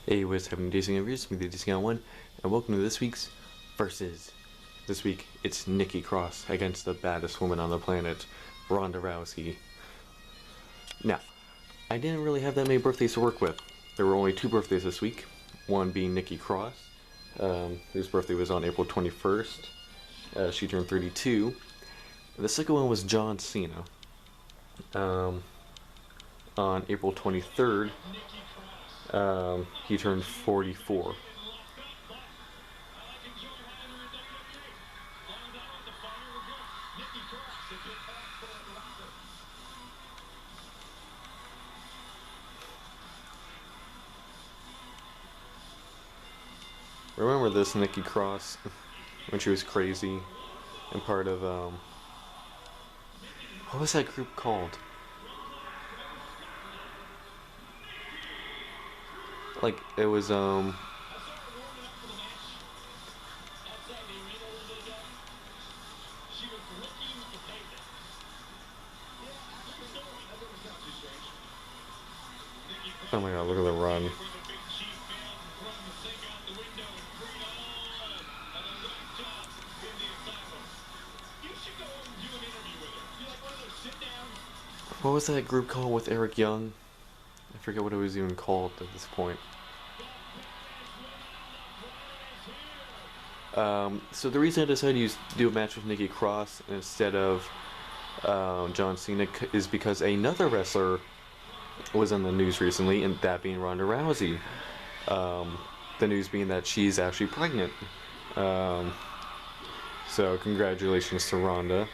Hey, what's happening, Dancing Reviews? Me, the Guy01, and welcome to this week's Versus. This week, it's Nikki Cross against the baddest woman on the planet, Ronda Rousey. Now, I didn't really have that many birthdays to work with. There were only 2 birthdays this week, one being Nikki Cross, whose birthday was on April 21st. She turned 32. The second one was John Cena. On April 23rd, he turned 44. Remember this Nikki Cross when she was crazy and part of what was that group called? Like it was oh my god, look at the run. What was that group called with Eric Young? I forget what it was even called at this point. So the reason I decided to do a match with Nikki Cross instead of John Cena is because another wrestler was in the news recently, and that being Ronda Rousey. The news being that she's actually pregnant. So congratulations to Ronda.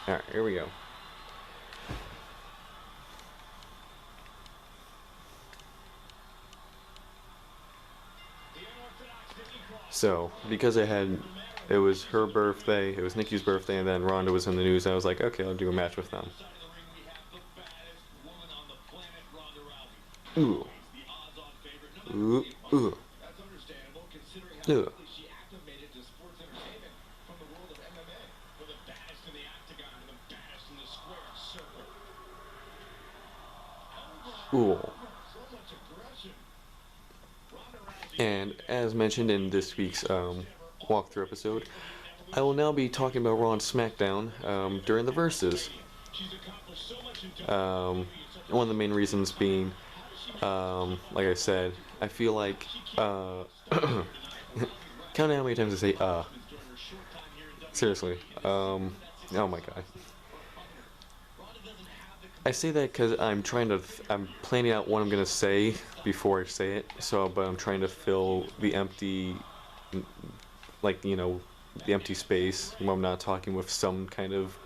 Alright, here we go. So, because it was her birthday, it was Nikki's birthday, and then Ronda was in the news, I was like, okay, I'll do a match with them. Ooh. Ooh. Ooh. Ooh. Ooh. And as mentioned in this week's walkthrough episode, I will now be talking about Raw and SmackDown during the Versus. One of the main reasons being, like I said, I feel like, count how many times I say, seriously, oh my god. I say that because I'm planning out what I'm gonna say before I say it. But I'm trying to fill the empty, like the empty space when I'm not talking with some kind of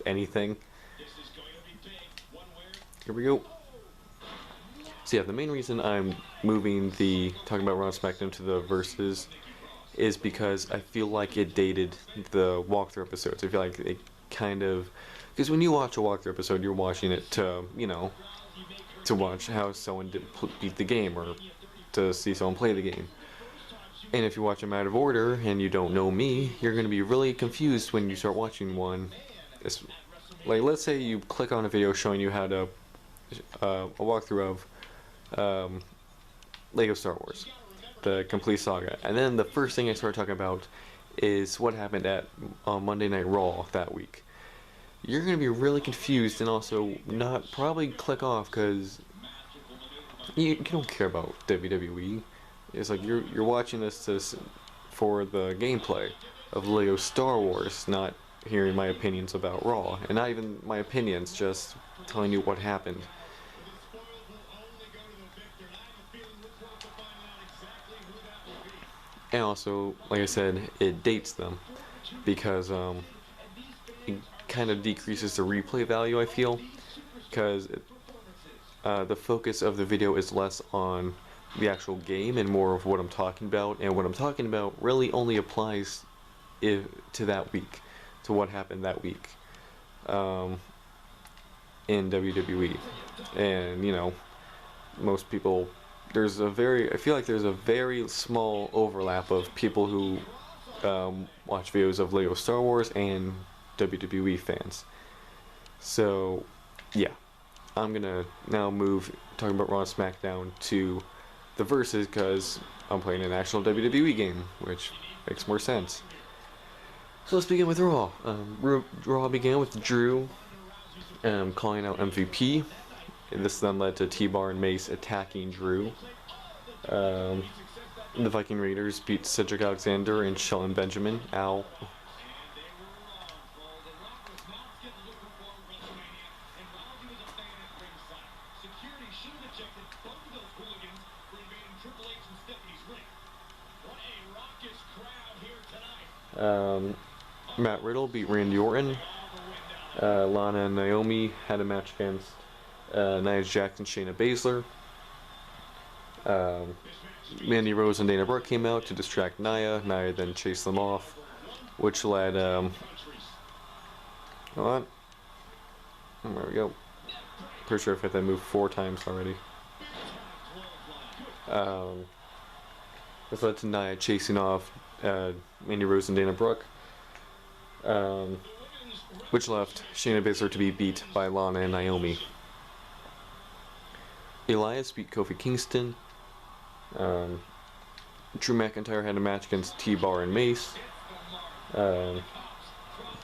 anything. Here we go. So yeah, the main reason I'm moving talking about Raw and SmackDown to the Versus is because I feel like it dated the walkthrough episodes. I feel like it kind of. Because when you watch a walkthrough episode, you're watching it to watch how someone beat the game or to see someone play the game. And if you watch them out of order and you don't know me, you're going to be really confused when you start watching one. Like, let's say you click on a video showing you how to, a walkthrough of Lego Star Wars, the complete saga. And then the first thing I start talking about is what happened on Monday Night Raw that week. You're going to be really confused and also not probably click off because you don't care about WWE. It's like you're watching this for the gameplay of Lego Star Wars, not hearing my opinions about Raw. And not even my opinions, just telling you what happened. And also, like I said, it dates them because it kind of decreases the replay value, I feel, because the focus of the video is less on the actual game and more of what I'm talking about, and what I'm talking about really only applies to that week, to what happened that week in WWE. And most people, I feel like there's a very small overlap of people who watch videos of Lego Star Wars and WWE fans. So, yeah, I'm gonna now move talking about Raw and SmackDown to the Versus because I'm playing an actual WWE game, which makes more sense. So let's begin with Raw. Raw began with Drew calling out MVP. This then led to T-Bar and Mace attacking Drew. The Viking Raiders beat Cedric Alexander and Shelton Benjamin. Ow. Matt Riddle beat Randy Orton. Lana and Naomi had a match against Nia Jax and Shayna Baszler. Mandy Rose and Dana Brooke came out to distract Nia. Nia then chased them off, which led, hold on. There we go. Pretty sure I've hit that move 4 times already. This led to Nia chasing off Mandy Rose and Dana Brooke, which left Shayna Baszler to be beat by Lana and Naomi. Elias beat Kofi Kingston. Drew McIntyre had a match against T-Bar and Mace.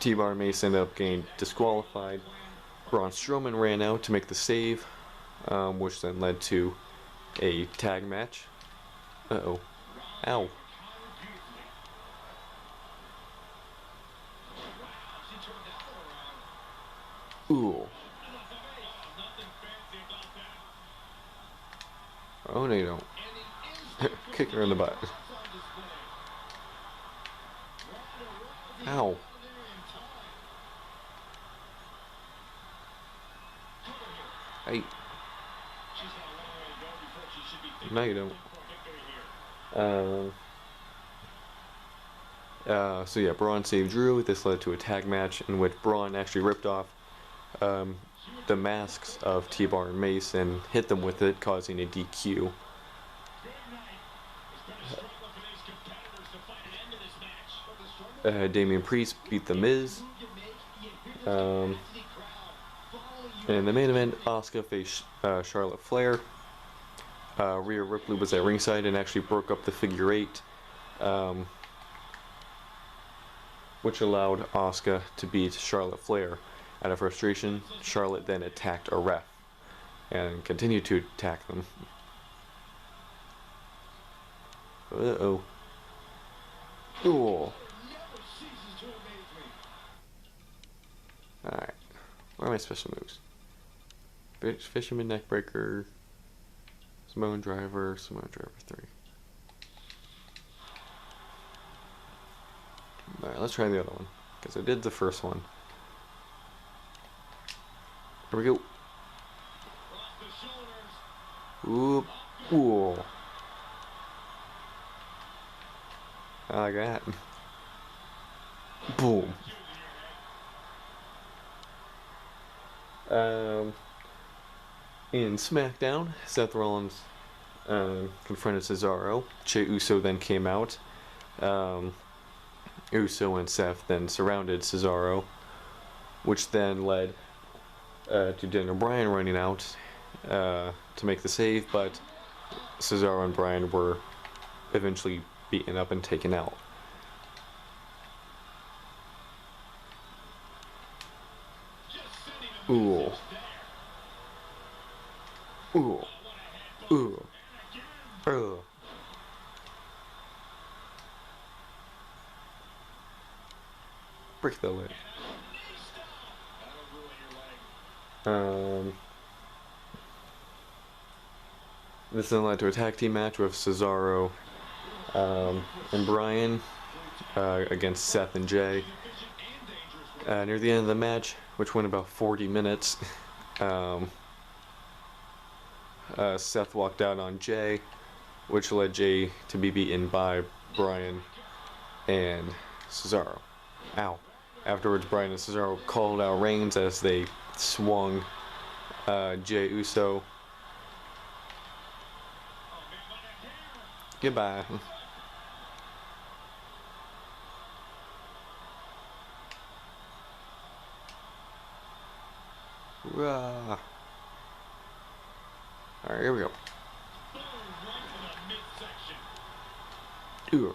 T-Bar and Mace ended up getting disqualified. Braun Strowman ran out to make the save, which then led to a tag match. Uh-oh. Ow. Ooh. Oh, no, you don't. Kick her in the butt. Ow. Hey. No, you don't. So yeah, Braun saved Drew. This led to a tag match in which Braun actually ripped off the masks of T-Bar and Mace and hit them with it, causing a DQ. Damian Priest beat The Miz. In the main event, Asuka faced Charlotte Flair. Rhea Ripley was at ringside and actually broke up the figure 8, which allowed Asuka to beat Charlotte Flair. Out of frustration, Charlotte then attacked a ref and continued to attack them. Uh-oh. Cool. Alright. What are my special moves? Fisherman Neckbreaker, Samoan Driver 3. Alright, let's try the other one, because I did the first one. Here we go. Oop. Ooh. I like that. Boom. In SmackDown, Seth Rollins confronted Cesaro. Jey Uso then came out. Uso and Seth then surrounded Cesaro, which then led to Daniel Bryan running out to make the save, but Cesaro and Bryan were eventually beaten up and taken out. Ooh. Ooh. Ooh. Ugh. Break the leg. This then led to a tag team match with Cesaro and Bryan against Seth and Jay. Near the end of the match, which went about 40 minutes, Seth walked out on Jay, which led Jay to be beaten by Bryan and Cesaro. Ow. Afterwards, Bryan and Cesaro called out Reigns as they swung Jey Uso Goodbye. Alright, here we go. Ooh.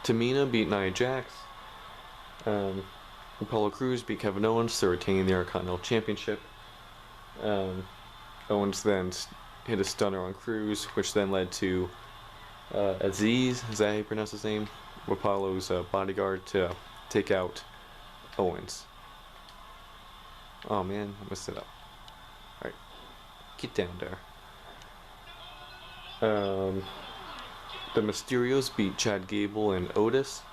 Tamina beat Nia Jax. Apollo Crews beat Kevin Owens to retain the Intercontinental Championship. Owens then hit a stunner on Crews, which then led to Aziz, is that how you pronounce his name? Apollo's bodyguard, to take out Owens. Oh man, I messed it up. Alright, get down there. The Mysterios beat Chad Gable and Otis.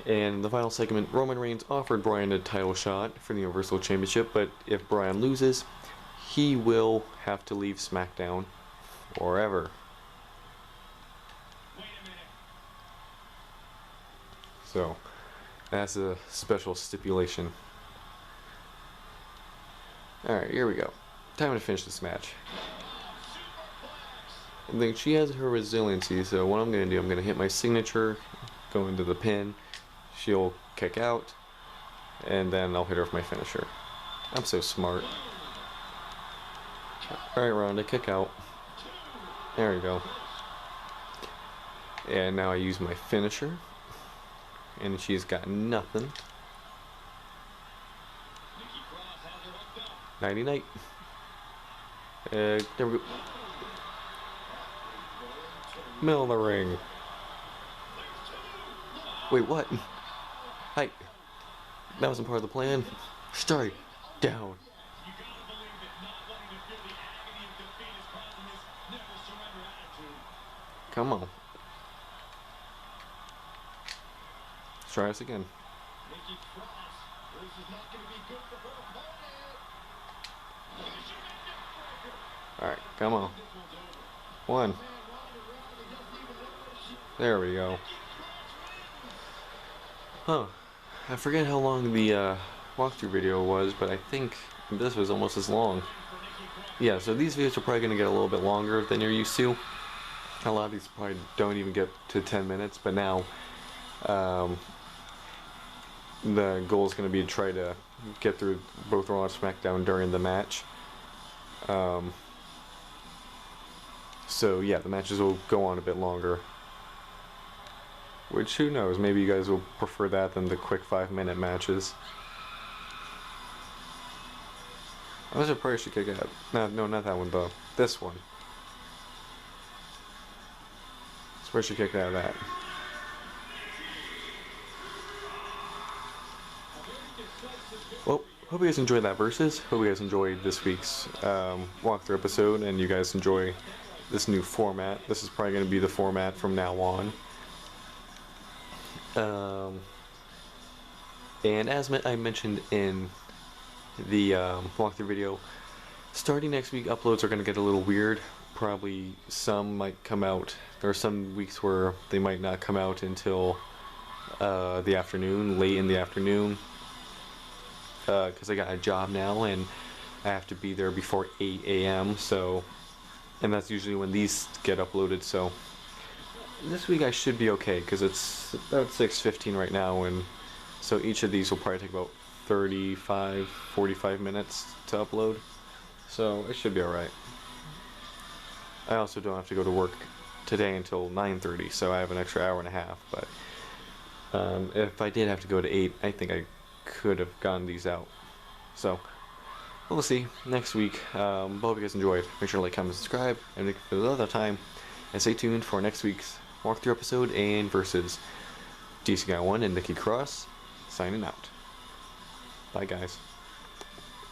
And in the final segment, Roman Reigns offered Bryan a title shot for the Universal Championship, but if Bryan loses, he will have to leave SmackDown forever. So, that's a special stipulation. Alright, here we go. Time to finish this match. I think she has her resiliency, so what I'm going to do, I'm going to hit my signature, go into the pin, she'll kick out, and then I'll hit her with my finisher. I'm so smart. Alright, Ronda, kick out. There we go. And now I use my finisher, and she's got nothing. Nighty night. There we go. Middle of the ring. Wait, what? Hi. That wasn't part of the plan. Straight down. Come on. Let's try this again. Alright, come on. One. There we go. Huh. I forget how long the walkthrough video was, but I think this was almost as long. Yeah, so these videos are probably going to get a little bit longer than you're used to. A lot of these probably don't even get to 10 minutes, but now the goal is going to be to try to get through both Raw and SmackDown during the match. So yeah, the matches will go on a bit longer. Which, who knows, maybe you guys will prefer that than the quick 5-minute matches. I was surprised she kicked out. No, not that one though. This one. That's where she kicked out of that. Well, hope you guys enjoyed that Versus. Hope you guys enjoyed this week's walkthrough episode, and you guys enjoy this new format. This is probably going to be the format from now on. And as I mentioned in the walkthrough video, starting next week, uploads are going to get a little weird. Probably some might come out. There are some weeks where they might not come out until the afternoon, late in the afternoon, because I got a job now and I have to be there before 8 a.m. So, and that's usually when these get uploaded. So this week I should be okay because it's about 6:15 right now, and so each of these will probably take about 45 minutes to upload. So it should be alright. I also don't have to go to work today until 9:30, so I have an extra hour and a half. But if I did have to go to 8, I think I could have gotten these out. So we'll see next week. Hope you guys enjoyed. Make sure to like, comment, subscribe, and for the other time, and stay tuned for next week's walkthrough episode and Versus. DC Guy01 and Nikki signing out. Bye guys.